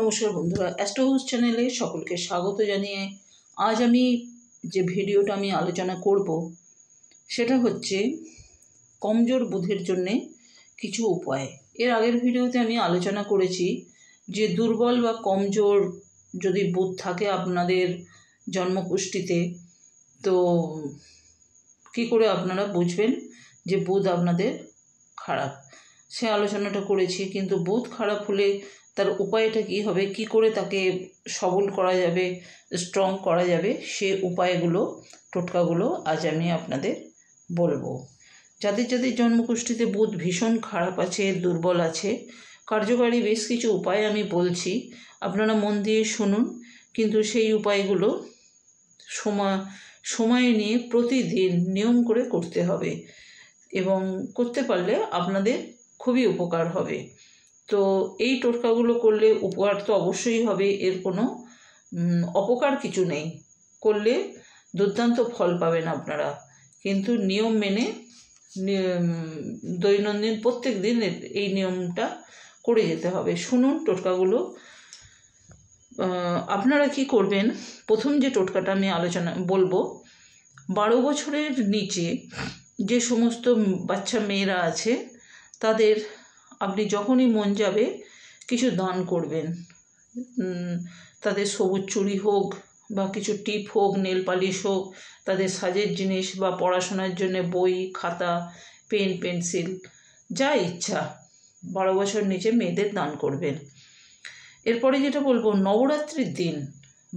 নমস্কার বন্ধুরা, astro house চ্যানেলে সকলকে স্বাগত জানিয়ে আজ আমি যে ভিডিওটা আলোচনা করব সেটা হচ্ছে কমজোর বুধের জন্যে কিছু উপায়। এর আগের ভিডিওতে আমি আলোচনা করেছি যে দুর্বল বা কমজোর যদি বুধ থাকে আপনাদের জন্মকুষ্ঠিতে, তো কি করে আপনারা বুঝবেন যে বুধ আপনাদের খারাপ, সে আলোচনাটা করেছি। কিন্তু বুধ খারাপ হলে তার উপায়টা কী হবে, কি করে তাকে সবল করা যাবে, স্ট্রং করা যাবে, সে উপায়গুলো, টোটকাগুলো আজ আমি আপনাদের বলবো। যাদের যাদের জন্মকুষ্ঠিতে বুধ ভীষণ খারাপ আছে, দুর্বল আছে, কার্যকারী বেশ কিছু উপায় আমি বলছি, আপনারা মন দিয়ে শুনুন। কিন্তু সেই উপায়গুলো সময় নিয়ে প্রতিদিন নিয়ম করে করতে হবে এবং করতে পারলে আপনাদের খুবই উপকার হবে। তো এই টোটকাগুলো করলে উপকার তো অবশ্যই হবে, এর কোনো অপকার কিছু নেই। করলে দুর্দান্ত ফল পাবেন আপনারা, কিন্তু নিয়ম মেনে দৈনন্দিন প্রত্যেক দিন এই নিয়মটা করে যেতে হবে। শুনুন টোটকাগুলো। আপনারা কি করবেন, প্রথম যে টোটকাটা আমি বলবো, 12 বছরের নিচে যে সমস্ত বাচ্চা মেয়েরা আছে তাদের আপনি যখনই মন যাবে কিছু দান করবেন। তাদের সবুজ চুড়ি হোক বা কিছু টিপ হোক, নেল পালিশ হোক, তাদের সাজের জিনিস বা পড়াশোনার জন্য বই, খাতা, পেন, পেন্সিল, যা ইচ্ছা 12 বছর নিচে মেয়েদের দান করবেন। এরপরে যেটা বলবো, নবরাত্রির দিন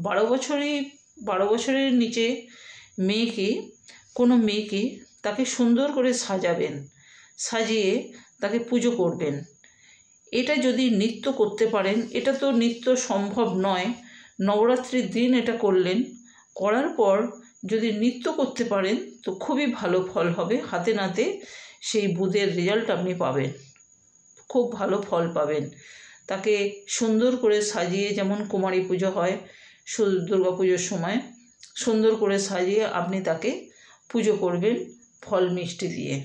12 বছরের নিচে কোনো মেয়েকে তাকে সুন্দর করে সাজাবেন, সাজিয়ে তাকে পুজো করবেন। এটা যদি নিত্য করতে পারেন, এটা তো নিত্য সম্ভব নয়, নবরাত্রির দিন এটা করলেন, করার পর যদি নিত্য করতে পারেন তো খুবই ভালো ফল হবে। হাতে নাতে সেই বুধের রেজাল্ট আপনি পাবেন, খুব ভালো ফল পাবেন। তাকে সুন্দর করে সাজিয়ে, যেমন কুমারী পুজো হয় দুর্গা পুজোর সময়, সুন্দর করে সাজিয়ে আপনি তাকে পুজো করবেন ফল মিষ্টি দিয়ে,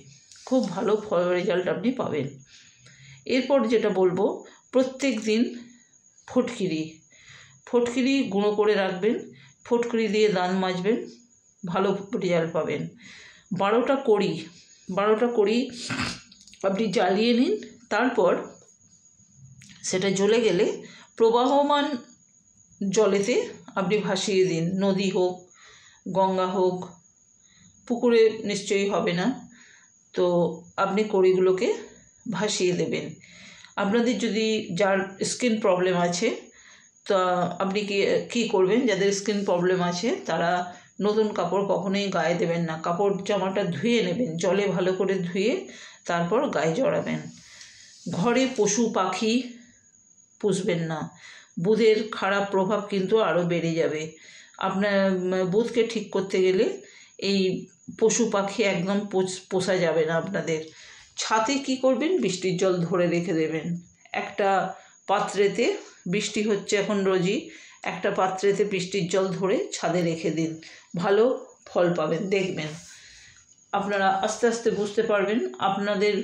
খুব ভালো ফল রেজাল্ট আপনি পাবেন। এরপর যেটা বলবো, প্রত্যেক দিন ফটকিরি গুঁড়ো করে রাখবেন, ফটকিরি দিয়ে দান মাজবেন, ভালো রেজাল্ট পাবেন। 12টা কড়ি আপনি জ্বালিয়ে নিন, তারপর সেটা জ্বলে গেলে প্রবাহমান জলেতে আপনি ভাসিয়ে দিন। নদী হোক, গঙ্গা হোক, পুকুরে নিশ্চয়ই হবে না, তো আপনি কড়িগুলোকে ভাসিয়ে দেবেন। আপনাদের যদি যার স্কিন প্রবলেম আছে, তা আপনি কি করবেন, যাদের স্কিন প্রবলেম আছে তারা নতুন কাপড় কখনোই গায়ে দেবেন না, কাপড় জামাটা ধুয়ে নেবেন, জলে ভালো করে ধুয়ে তারপর গায়ে জড়াবেন। ঘরে পশু পাখি পুষবেন না, বুধের খারাপ প্রভাব কিন্তু আরও বেড়ে যাবে। আপনার বুধকে ঠিক করতে গেলে এই পশু পাখি একদম পোষা যাবে না আপনাদের। ছাদে কি করবেন, বৃষ্টির জল ধরে রেখে দেবেন একটা পাত্রেতে, বৃষ্টি হচ্ছে এখন রোজই, একটা পাত্রেতে বৃষ্টির জল ধরে ছাদে রেখে দিন, ভালো ফল পাবেন। দেখবেন আপনারা আস্তে আস্তে বুঝতে পারবেন, আপনাদের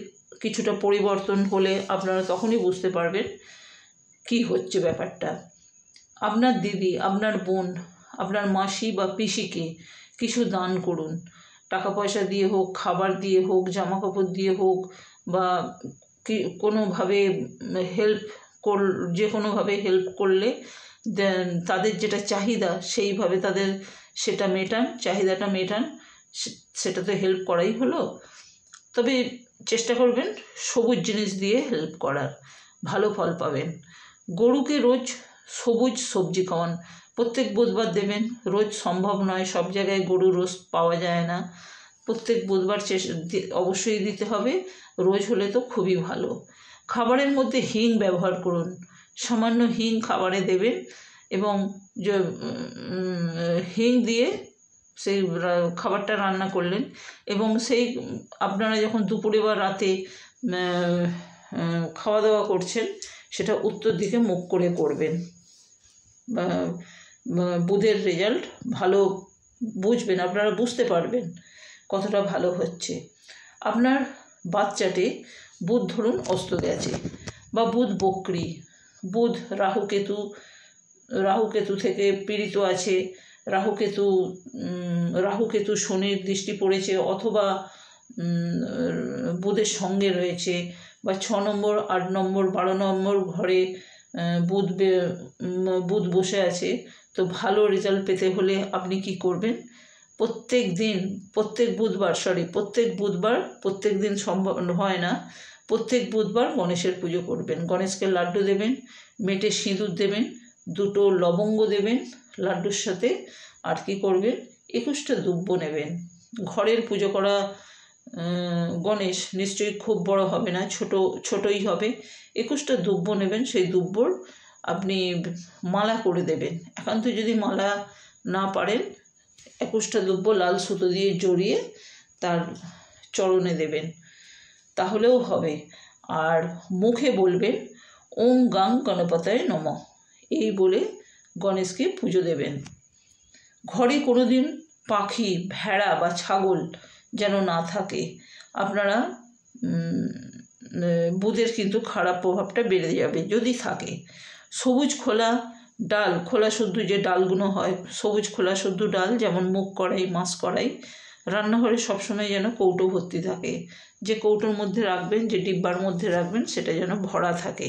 কিছুটা পরিবর্তন হলে আপনারা তখনই বুঝতে পারবেন কি হচ্ছে ব্যাপারটা। আপনার দিদি, আপনার বোন, আপনার মাসি বা পিসিকে কিছু দান করুন, টাকা পয়সা দিয়ে হোক, খাবার দিয়ে হোক, জামা কাপড় দিয়ে হোক, বা কোনোভাবে যে কোনোভাবে হেল্প করলে তাদের যেটা চাহিদা সেইভাবে তাদের চাহিদাটা মেটান, সেটা তো হেল্প করাই হলো। তবে চেষ্টা করবেন সবুজ জিনিস দিয়ে হেল্প করার, ভালো ফল পাবেন। গরুকে রোজ সবুজ সবজি খাওয়ান, প্রত্যেক বুধবার দেবেন, রোজ সম্ভব নয়, সব জায়গায় গরু রোজ পাওয়া যায় না, প্রত্যেক বুধবার অবশ্যই দিতে হবে, রোজ হলে তো খুবই ভালো। খাবারের মধ্যে হিং ব্যবহার করুন, সামান্য হিং খাবারে দেবেন এবং হিং দিয়ে সেই খাবারটা রান্না করলেন, এবং সেই আপনারা যখন দুপুরে বা রাতে খাওয়া দাওয়া করছেন সেটা উত্তর দিকে মুখ করে করবেন। বুধের রেজাল্ট ভালো বুঝবেন, আপনারা বুঝতে পারবেন কতটা ভালো হচ্ছে। আপনার বাচ্চাটি বুধ ধরুন অস্ত গেছে, বা বুধ বক্রি, বুধ রাহুকেতু থেকে পীড়িত আছে, রাহুকেতু শনির দৃষ্টি পড়েছে, অথবা বুধের সঙ্গে রয়েছে, বা 6 নম্বর 8 নম্বর 12 নম্বর ঘরে বুধ বসে আছে। তো ভালো রেজাল্ট পেতে হলে আপনি কি করবেন, প্রত্যেক দিন সম্ভব হয় না, প্রত্যেক বুধবার গণেশের পুজো করবেন। গণেশকে লাড্ডু দেবেন, মেটে সিঁদুর দেবেন, 2টো লবঙ্গ দেবেন লাড্ডুর সাথে। আর কি করবেন, 21টা দুব্য নেবেন। ঘরের পুজো করা গণেশ নিশ্চয়ই খুব বড় হবে না, ছোটই হবে। 21টা দুব্য নেবেন, সেই দুব্বর আপনি মালা করে দেবেন। একান্ত যদি মালা না পারেন, 21টা দুব্য লাল সুতো দিয়ে জড়িয়ে তার চরণে দেবেন, তাহলেও হবে। আর মুখে বলবেন ওং গাং গণপতায় নমঃ, এই বলে গণেশকে পুজো দেবেন। ঘরে কোনোদিন পাখি, ভেড়া বা ছাগল যেন না থাকে। আপনারা বুধের কিন্তু খারাপ প্রভাবটা বেড়ে যাবে যদি থাকে। সবুজ খোলা শুদ্ধ যে ডালগুলো হয়, সবুজ খোলা শুদ্ধ ডাল, যেমন মুগ কড়াই, মাছ কড়াই, রান্নাঘরে সবসময় যেন কৌটো ভর্তি থাকে। যে কৌটোর মধ্যে রাখবেন, যে ডিব্বার মধ্যে রাখবেন, সেটা যেন ভরা থাকে।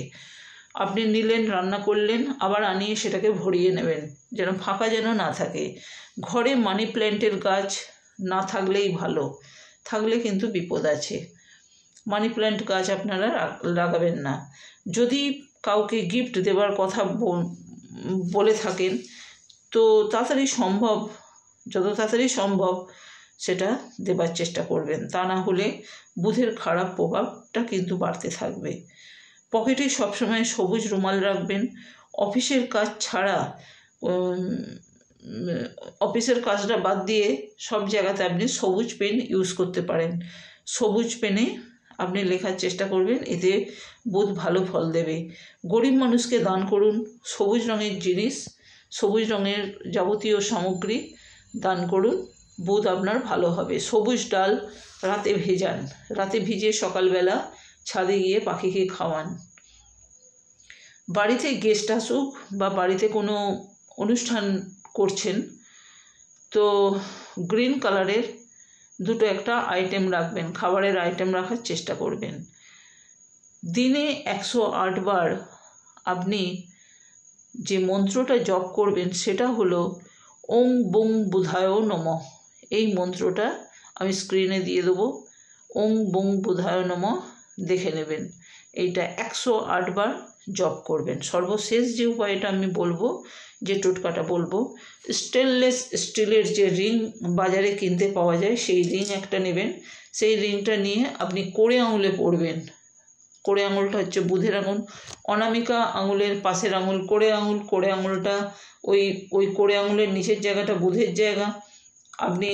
আপনি নিলেন, রান্না করলেন, আবার আনিয়ে সেটাকে ভরিয়ে নেবেন, যেন ফাঁকা যেন না থাকে। ঘরে মানি প্ল্যান্টের গাছ না থাকলেই ভালো, থাকলে কিন্তু বিপদ আছে। মানি প্ল্যান্ট গাছ আপনারা লাগাবেন না। যদি কাউকে গিফট দেবার কথা বলে থাকেন, তো যত তাড়াতাড়ি সম্ভব সেটা দেবার চেষ্টা করবেন, তা না হলে বুধের খারাপ প্রভাবটা কিন্তু বাড়তে থাকবে। পকেটে সবসময় সবুজ রুমাল রাখবেন। অফিসের কাজটা বাদ দিয়ে সব জায়গাতে আপনি সবুজ পেন ইউজ করতে পারেন। সবুজ পেনে আপনি লেখার চেষ্টা করবেন, এতে বুধ ভালো ফল দেবে। গরিব মানুষকে দান করুন, সবুজ রঙের জিনিস, সবুজ রঙের যাবতীয় সামগ্রী দান করুন, বুধ আপনার ভালো হবে। সবুজ ডাল রাতে ভিজিয়ে সকালবেলা ছাদে গিয়ে পাখিকে খাওয়ান। বাড়িতে গেস্ট আসুক বা বাড়িতে কোনো অনুষ্ঠান করছেন, তো গ্রিন কালারের 2টো একটা আইটেম রাখবেন, খাবারের আইটেম রাখার চেষ্টা করবেন। দিনে 108 বার আপনি যে মন্ত্রটা জপ করবেন সেটা হলো ওং বং বুধায় নমঃ। এই মন্ত্রটা আমি স্ক্রিনে দিয়ে দেবো, ওং বং বুধায় নমঃ, দেখে নেবেন। এইটা 108 বার জপ করবেন। সর্বশেষ যে উপায়টা আমি বলবো, যে টোটকাটা বলবো, স্টেনলেস স্টিলের যে রিং বাজারে কিনতে পাওয়া যায়, সেই রিং একটা নেবেন। সেই রিংটা নিয়ে আপনি কোড়ে আঙুলে পরবেন। কোড়ে আঙুলটা হচ্ছে বুধের আঙুল, অনামিকা আঙুলের পাশের আঙুল কোড়ে আঙুলটা, ওই কোড়ে আঙুলের নিচের জায়গাটা বুধের জায়গা। আপনি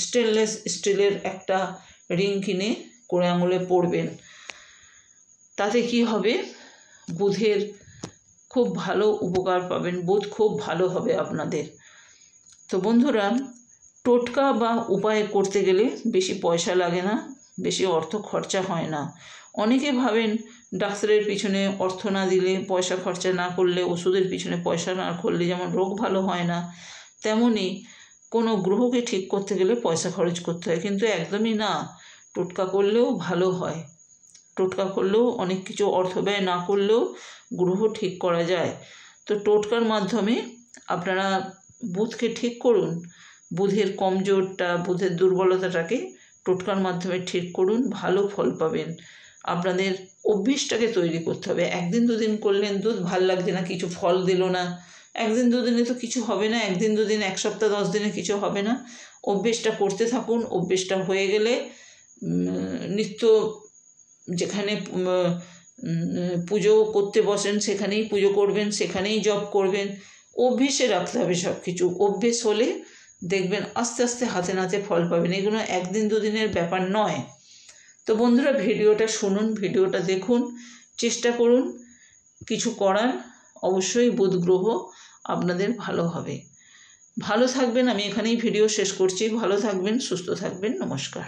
স্টেনলেস স্টিলের একটা রিং কিনে কোড়ে আঙুলে পরবেন। তাতে কি হবে, বুধের খুব ভালো উপকার পাবেন, বুধ খুব ভালো হবে আপনাদের। তো বন্ধুরা, টোটকা বা উপায় করতে গেলে বেশি পয়সা লাগে না, বেশি অর্থ খরচা হয় না। অনেকে ভাবেন ডাক্তারের পিছনে অর্থ না দিলে, পয়সা খরচা না করলে, ওষুধের পিছনে পয়সা না করলে যেমন রোগ ভালো হয় না, তেমনি কোনো গ্রহকে ঠিক করতে গেলে পয়সা খরচ করতে হয়। কিন্তু একদমই না, টোটকা করলেও ভালো হয়। টোটকা করলেও অনেক কিছু অর্থ ব্যয় না করলেও গ্রহ ঠিক করা যায়। তো টোটকার মাধ্যমে আপনারা বুধকে ঠিক করুন, বুধের কমজোরটা, বুধের দুর্বলতাটাকে টোটকার মাধ্যমে ঠিক করুন, ভালো ফল পাবেন। আপনাদের অভ্যেসটাকে তৈরি করতে হবে। 1 দিন 2 দিন করলেন, দুধ ভাল লাগছে না, কিছু ফল দিল না, 1 দিন 2 দিনে তো কিছু হবে না, 1 দিন 2 দিন, 1 সপ্তাহ 10 দিনে কিছু হবে না। অভ্যেসটা করতে থাকুন। অভ্যেসটা হয়ে গেলে নিত্য যেখানে পুজো করতে বসেন সেখানেই পুজো করবেন, সেখানেই জপ করবেন। অভ্যেসে রাখতে হবে সব কিছু। অভ্যেস হলে দেখবেন আস্তে আস্তে হাতে নাতে ফল পাবেন। এগুলো 1 দিন 2 দিনের ব্যাপার নয়। তো বন্ধুরা, ভিডিওটা শুনুন, ভিডিওটা দেখুন, চেষ্টা করুন কিছু করার। অবশ্যই বুধ গ্রহ আপনাদের ভালো হবে। ভালো থাকবেন। আমি এখানেই ভিডিও শেষ করছি। ভালো থাকবেন, সুস্থ থাকবেন। নমস্কার।